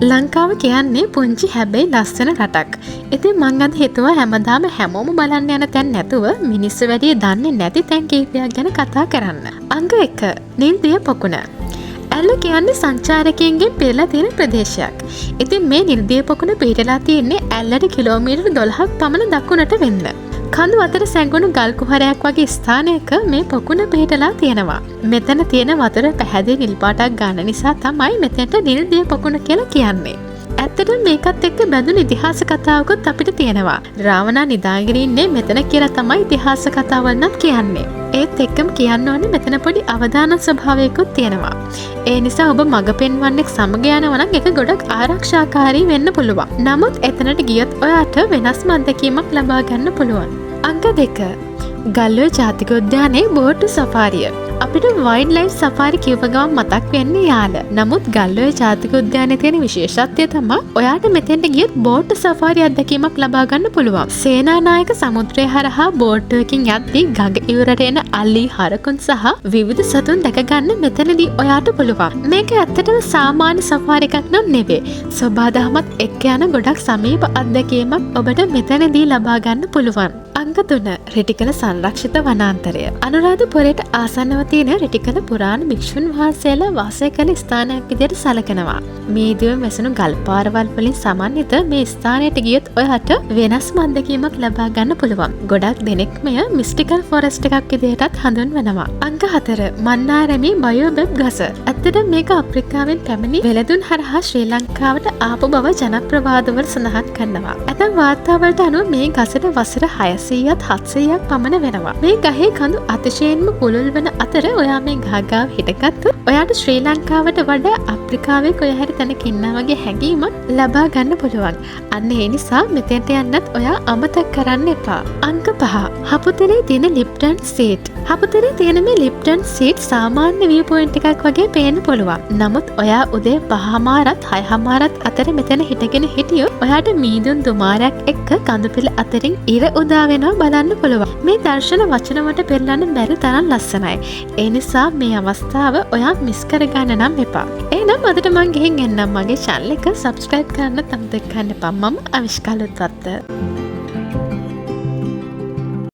ලංකාව කියන්නේ පුංචි හැබැයි ලස්සන රටක්. ඉතින් මං අද හිතුවා හැමදාම හැමෝම බලන්න යන තැන් නැතුව මිනිස්සු වැඩි දන්නේ නැති තැන් කීපයක් ගැන කතා කරන්න. අංක 1. නිල්දිය පොකුණ. ඇල්ල කියන්නේ සංචාරකයන්ගෙන් පිරලා තියෙන ප්‍රදේශයක්. ඉතින් මේ නිල්දිය පොකුණ පිහිටලා තියෙන්නේ ඇල්ලට කිලෝමීටර් 12ක් පමණ දකුණට වෙන්න. කඳු අතර සැඟුණු ගල් කුහරයක් වගේ ස්ථානයක මේ පොකුණ පිහිටලා තියෙනවා. මෙතන තියෙන වතුර පැහැදිලි නිල් පාටක් ගන්න නිසා තමයි මෙතනට නිල්දිය පොකුණ කියලා කියන්නේ. ඇත්තටම මේකත් එක්ක බැඳුණු ඉතිහාස කතාවකුත් අපිට තියෙනවා. රාවණා නිදාගෙන ඉන්නේ මෙතන කියලා තමයි ඉතිහාස කතාවල් නම් කියන්නේ. ඒත් එක්කම කියන්න ඕනේ මෙතන පොඩි අවදාන ස්වභාවයකුත් තියෙනවා. ඒ නිසා ඔබ මඟ පෙන්වන්නෙක් සමග යනවා නම් ඒක ගොඩක් ආරක්ෂාකාරී වෙන්න පුළුවන්. නමුත් එතනට ගියොත් ඔයාට වෙනස්ම අත්දැකීමක් ලබා ගන්න පුළුවන්. අංක 2. ගල්ඔය ජාතික උද්‍යානයේ බෝට් සෆාරිය. අපිට වයිල්ඩ් ලයිෆ් සෆාරි කිව්ව ගමන් මතක් වෙන්නේ යාල. නමුත් ගල්ඔය ජාතික උද්‍යානයේ තියෙන විශේෂත්වය තමයි ඔයාට මෙතෙන්ට ගියොත් බෝට් සෆාරි අත්දැකීමක් ලබා ගන්න පුළුවන්. සේනානායක සමුද්‍රය හරහා බෝට් එකකින් යද්දී ගඟ ඉවුරට එන අලි, හරකුන් සහ විවිධ සතුන් දැක ගන්න මෙතනදී ඔයාට පුළුවන්. මේක ඇත්තටම සාමාන්‍ය සෆාරි එකක් නම් නෙවෙයි. සබාදහමත් එක්ක යන ගොඩක් සමීප අත්දැකීමක් ඔබට මෙතනදී ලබා ගන්න පුළුවන්. අංක 3. රිටිකල සංරක්ෂිත වනාන්තරය. අනුරාධපුරයට ආසන්නව තියෙන රිටිකල පුරාණ භික්ෂුන් වහන්සේලා වාසය කළ ස්ථානයක් විදිහට සැලකෙනවා. මේදිවම වැසුණු ගල් පාරවල් වලින් සමන්විත මේ ස්ථානයට ගියොත් ඔයාට වෙනස්ම අත්දැකීමක් ලබා ගන්න පුළුවන්. ගොඩක් දෙනෙක් මෙය මිස්ටිකල් ෆොරෙස්ට් එකක් විදිහටත් හඳුන්වනවා. අංක 4. මන්නාරමේ බයෝබෙබ් ගස. ඇත්තටම මේක අප්‍රිකාවෙන් පැමිණි වෙළඳුන් හරහා ශ්‍රී ලංකාවට ආපු බව ජනප්‍රවාදවල සඳහන් කරනවා. ඇතැම් වාර්තාවලට අනුව මේ ගසට වසර 600ත් 700ක් පමණ වෙනවා. මේ ගහේ කඳු අතිශයින්ම පුළුල් වන අතර ඔයා මේ ගහගාව හිටගත්තොත් ඔයාට ශ්‍රී ලංකාවට වඩා අප්‍රිකාවේ කොහේ හරි තැනක ඉන්නා වගේ හැඟීමක් ලබා ගන්න පුළුවන්. අන්න ඒ නිසා මෙතෙන්ට යන්නත් ඔයා අමතක කරන්න එපා. අංක 5. හපුතලේ තියෙන ලිප්ටන් සීට්. හපුතලේ තියෙන මේ ලිප්ටන් සීට් සාමාන්‍ය විව් පොයින්ට් එකක් වගේ පේන්න පුළුවන්. නමුත් ඔයා උදේ 5:00මාරත් 6:00මාරත් අතර මෙතන හිටගෙන හිටියොත් ඔයාට මීදුන් දුමාරයක් එක්ක කඳුපෙළ අතරින් ඉර උදා වෙනවා බලන්න පුළුවන්. මේ දර්ශන වචන වලට පෙරලන්න බැරි තරම් ලස්සනයි. ඒ නිසා මේ අවස්ථාව ඔයා මිස් කරගන්න නම් එපා. එහෙනම් අදට මං ගිහින් එන්නම්. මගේ channel එක subscribe කරන්න අමතක කරන්න එපා. මම අවිෂ්කාලුත් වත්ත.